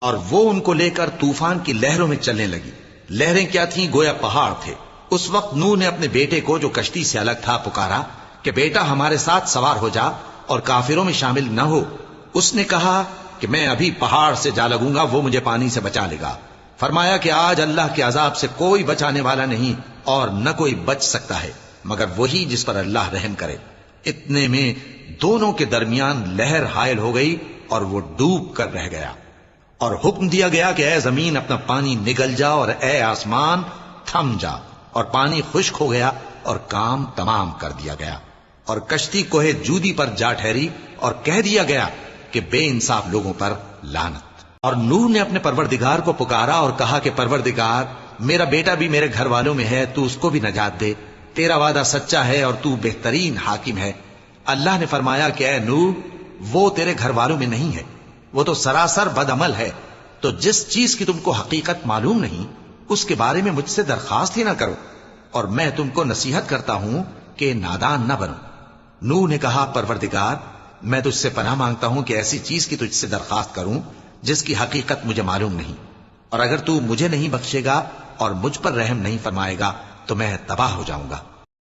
اور وہ ان کو لے کر طوفان کی لہروں میں چلنے لگی۔ لہریں کیا تھیں؟ گویا پہاڑ تھے۔ اس وقت نوح نے اپنے بیٹے کو جو کشتی سے الگ تھا پکارا کہ بیٹا ہمارے ساتھ سوار ہو جا اور کافروں میں شامل نہ ہو۔ اس نے کہا کہ میں ابھی پہاڑ سے جا لگوں گا، وہ مجھے پانی سے بچا لے گا۔ فرمایا کہ آج اللہ کے عذاب سے کوئی بچانے والا نہیں اور نہ کوئی بچ سکتا ہے مگر وہی جس پر اللہ رحم کرے۔ اتنے میں دونوں کے درمیان لہر حائل ہو گئی اور وہ ڈوب کر رہ گیا، اور حکم دیا گیا کہ اے زمین اپنا پانی نگل جا اور اے آسمان تھم جا، اور پانی خشک ہو گیا اور کام تمام کر دیا گیا، اور کشتی کوہ جودی پر جا ٹھہری اور کہہ دیا گیا کہ بے انصاف لوگوں پر لعنت۔ اور نوح نے اپنے پروردگار کو پکارا اور کہا کہ پروردگار، میرا بیٹا بھی میرے گھر والوں میں ہے، تو اس کو بھی نجات دے، تیرا وعدہ سچا ہے اور تو بہترین حاکم ہے۔ اللہ نے فرمایا کہ اے نوح، وہ تیرے گھر والوں میں نہیں ہے، وہ تو سراسر بد عمل ہے، تو جس چیز کی تم کو حقیقت معلوم نہیں اس کے بارے میں مجھ سے درخواست ہی نہ کرو، اور میں تم کو نصیحت کرتا ہوں کہ نادان نہ بنو۔ نوح نے کہا پروردگار، میں تجھ سے پناہ مانگتا ہوں کہ ایسی چیز کی تجھ سے درخواست کروں جس کی حقیقت مجھے معلوم نہیں، اور اگر تو مجھے نہیں بخشے گا اور مجھ پر رحم نہیں فرمائے گا تو میں تباہ ہو جاؤں گا۔